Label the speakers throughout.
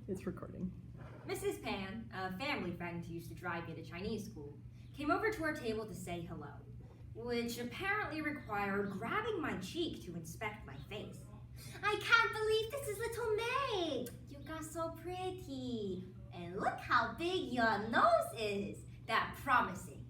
Speaker 1: It's recording.
Speaker 2: Mrs. Pan, a family friend who used to drive me to Chinese school, came over to our table to say hello, which apparently required grabbing my cheek to inspect my face. I can't believe this is little May. You got so pretty. And look how big your nose is. That promising.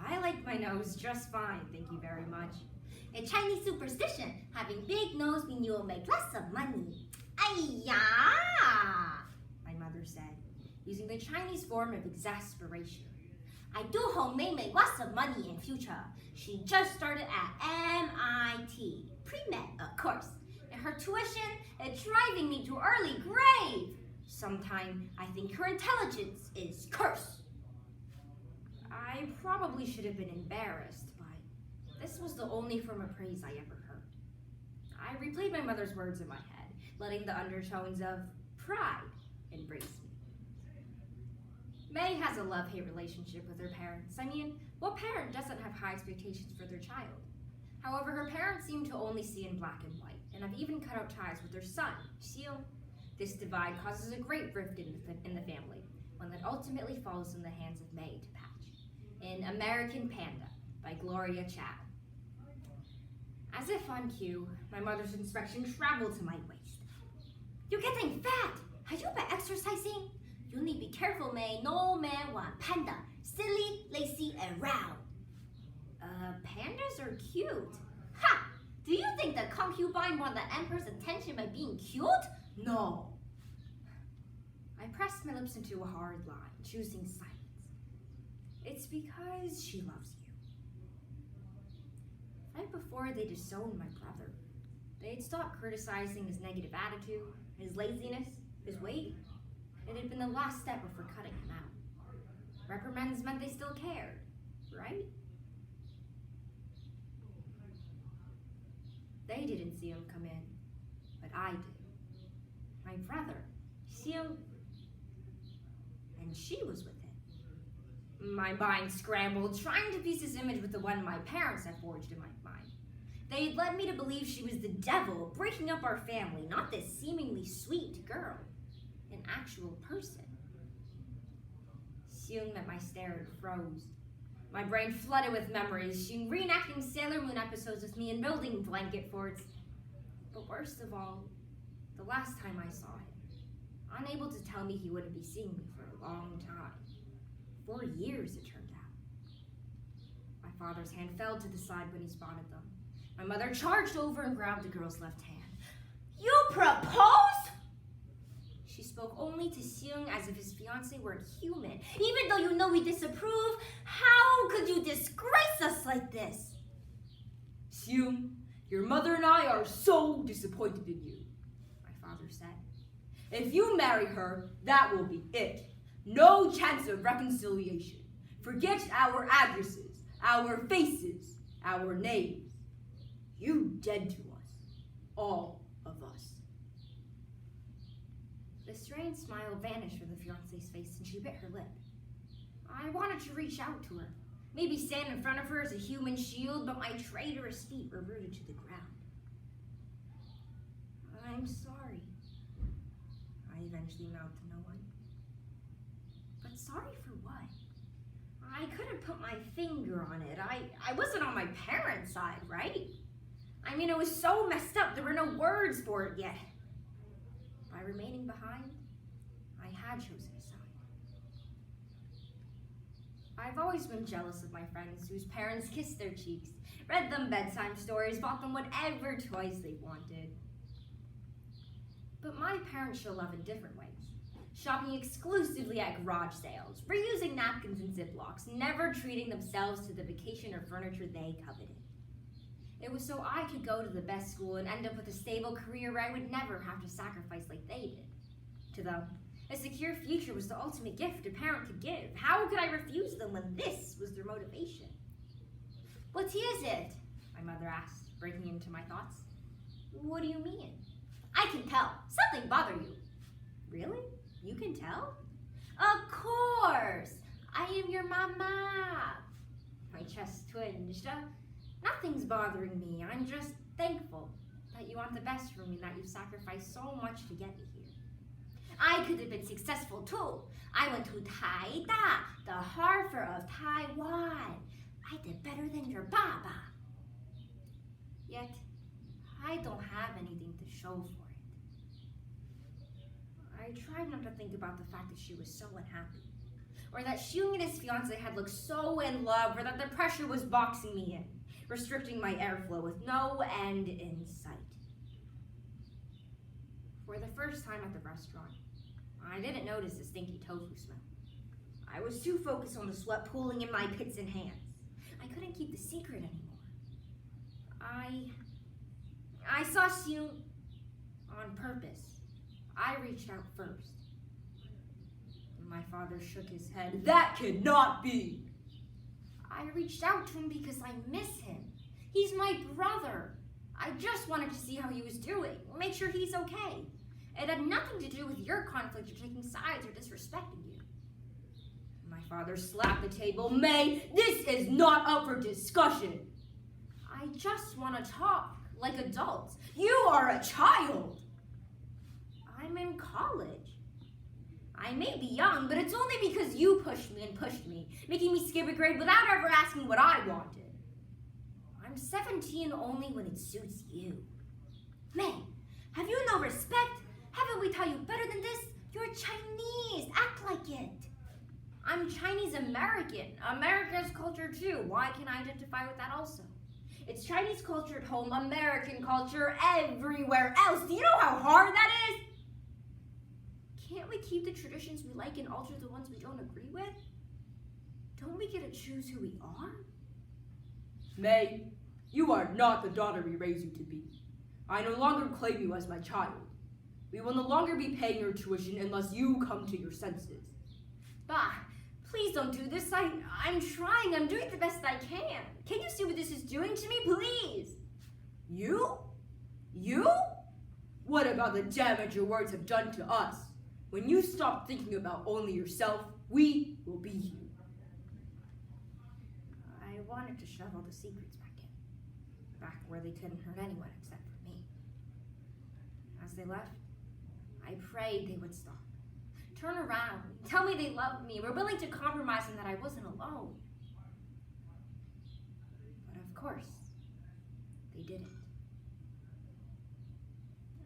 Speaker 2: I like my nose just fine, thank you very much.
Speaker 3: A Chinese superstition, having big nose means you will make lots of money. Ay-ya!
Speaker 2: My mother said, using the Chinese form of exasperation.
Speaker 3: I do hope May make lots of money in future. She just started at MIT. Pre-med, of course. And her tuition is driving me to early grave. Sometime I think her intelligence is cursed.
Speaker 2: I probably should have been embarrassed, but this was the only form of praise I ever heard. I replayed my mother's words in my head, letting the undertones of pride embrace me. May has a love-hate relationship with her parents. I mean, what parent doesn't have high expectations for their child? However, her parents seem to only see in black and white, and have even cut out ties with their son, Xiu. This divide causes a great rift in the family, one that ultimately falls in the hands of May to patch. In American Panda by Gloria Chow. As if on cue, my mother's inspection traveled to my waist.
Speaker 3: You're getting fat. Are you been exercising? You need to be careful, May. No man want panda. Silly, lacy, and round.
Speaker 2: Pandas are cute.
Speaker 3: Ha! Do you think the concubine want the emperor's attention by being cute? No.
Speaker 2: I pressed my lips into a hard line, choosing silence. It's because she loves you. Right before they disowned my brother, they'd stopped criticizing his negative attitude, his laziness, his weight. It had been the last step before cutting him out. Reprimands meant they still cared, right? They didn't see him come in, but I did. My brother, Xiu, and she was with him. My mind scrambled, trying to piece his image with the one my parents had forged in my mind. They had led me to believe she was the devil, breaking up our family, not this seemingly sweet girl, an actual person. Xiu met my stare and froze. My brain flooded with memories, she reenacting Sailor Moon episodes with me and building blanket forts. But worst of all, the last time I saw him, unable to tell me he wouldn't be seeing me for a long time. 4 years, it turned out. My father's hand fell to the side when he spotted them. My mother charged over and grabbed the girl's left hand.
Speaker 3: You proposed?
Speaker 2: She spoke only to Xiong as if his fiancé weren't human.
Speaker 3: Even though you know we disapprove, how could you disgrace us like this?
Speaker 2: Xiong, your mother and I are so disappointed in you, my father said. If you marry her, that will be it. No chance of reconciliation. Forget our addresses, our faces, our names. You dead to us, all of us. The strained smile vanished from the fiancé's face and she bit her lip. I wanted to reach out to her, maybe stand in front of her as a human shield, but my traitorous feet were rooted to the ground. I'm sorry, I eventually mouthed to no one. But sorry for what? I couldn't put my finger on it. I wasn't on my parents' side, right? I mean, it was so messed up, there were no words for it yet. By remaining behind, I had chosen a side. I've always been jealous of my friends whose parents kissed their cheeks, read them bedtime stories, bought them whatever toys they wanted. But my parents show love in different ways. Shopping exclusively at garage sales, reusing napkins and Ziplocs, never treating themselves to the vacation or furniture they coveted. It was so I could go to the best school and end up with a stable career where I would never have to sacrifice like they did. To them, a secure future was the ultimate gift a parent could give. How could I refuse them when this was their motivation?
Speaker 3: What is it?
Speaker 2: My mother asked, breaking into my thoughts. What do you mean?
Speaker 3: I can tell. Something bothers you.
Speaker 2: Really? You can tell?
Speaker 3: Of course. I am your mama.
Speaker 2: My chest twinged. Nothing's bothering me. I'm just thankful that you want the best for me, that you've sacrificed so much to get me here.
Speaker 3: I could have been successful too. I went to Taida, the Harvard of Taiwan. I did better than your Baba. Yet, I don't have anything to show for it.
Speaker 2: I tried not to think about the fact that she was so unhappy, or that Xiong and his fiance had looked so in love, or that the pressure was boxing me in, restricting my airflow with no end in sight. For the first time at the restaurant, I didn't notice the stinky tofu smell. I was too focused on the sweat pooling in my pits and hands. I couldn't keep the secret anymore. I saw Xiong on purpose. I reached out first. My father shook his head. That cannot be! I reached out to him because I miss him. He's my brother. I just wanted to see how he was doing, make sure he's okay. It had nothing to do with your conflict or taking sides or disrespecting you. My father slapped the table. May, this is not up for discussion. I just want to talk like adults. You are a child. I'm in college. I may be young, but it's only because you pushed me, making me skip a grade without ever asking what I wanted. I'm 17 only when it suits you. May, have you no respect? Haven't we taught you better than this? You're Chinese. Act like it. I'm Chinese American. America's culture too. Why can't I identify with that also? It's Chinese culture at home, American culture everywhere else. Do you know how hard that is? Can't we keep the traditions we like and alter the ones we don't agree with? Don't we get to choose who we are? May, you are not the daughter we raised you to be. I no longer claim you as my child. We will no longer be paying your tuition unless you come to your senses. Bah, please don't do this. I'm trying. I'm doing the best I can. Can you see what this is doing to me, please? You? You? What about the damage your words have done to us? When you stop thinking about only yourself, we will be here. I wanted to shove all the secrets back where they couldn't hurt anyone except for me. As they left, I prayed they would stop. Turn around, tell me they loved me, were willing to compromise and that I wasn't alone. But of course, they didn't.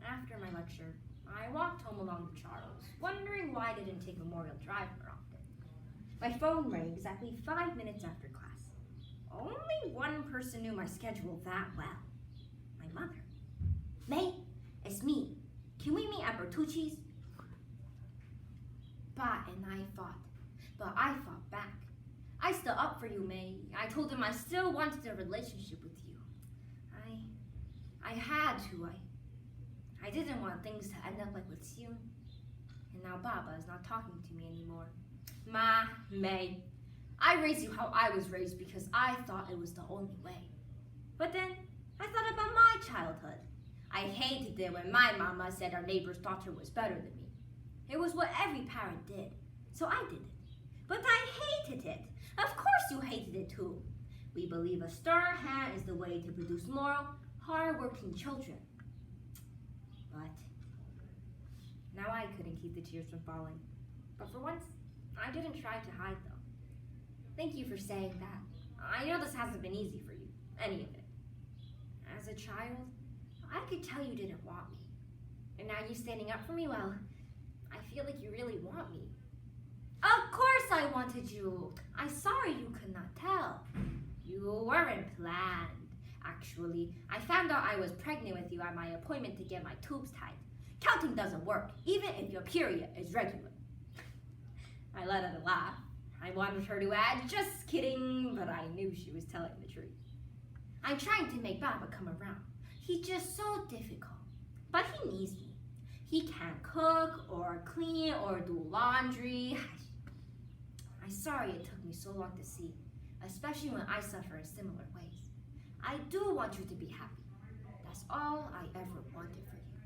Speaker 2: After my lecture, I walked home along the Charles, wondering why I didn't take Memorial Drive more often. My phone rang exactly 5 minutes after class. Only one person knew my schedule that well. My mother.
Speaker 3: May, it's me. Can we meet at Bertucci's?
Speaker 2: Pa and I fought, but I fought back. I stood up for you, May. I told him I still wanted a relationship with you. I had to. I didn't want things to end up like with Xiong. And now Baba is not talking to me anymore. Ma, May, I raised you how I was raised because I thought it was the only way. But then I thought about my childhood. I hated it when my mama said our neighbor's daughter was better than me. It was what every parent did, so I did it. But I hated it. Of course you hated it too. We believe a stern hand is the way to produce moral, hard-working children. But now I couldn't keep the tears from falling. But for once, I didn't try to hide them. Thank you for saying that. I know this hasn't been easy for you, any of it. As a child, I could tell you didn't want me. And now you standing up for me, well, I feel like you really want me. Of course I wanted you. I'm sorry you could not tell. You weren't planned. Actually, I found out I was pregnant with you at my appointment to get my tubes tied. Counting doesn't work, even if your period is regular. I let out a laugh. I wanted her to add, just kidding, but I knew she was telling the truth. I'm trying to make Baba come around. He's just so difficult, but he needs me. He can't cook or clean or do laundry. I'm sorry it took me so long to see, especially when I suffer in similar ways. I do want you to be happy. That's all I ever wanted for you.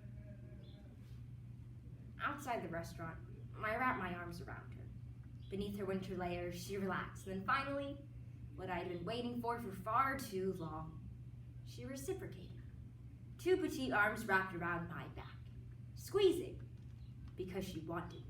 Speaker 2: Outside the restaurant, I wrapped my arms around her. Beneath her winter layers, she relaxed, and then finally, what I'd been waiting for far too long, she reciprocated. 2 petite arms wrapped around my back, squeezing, because she wanted wanted.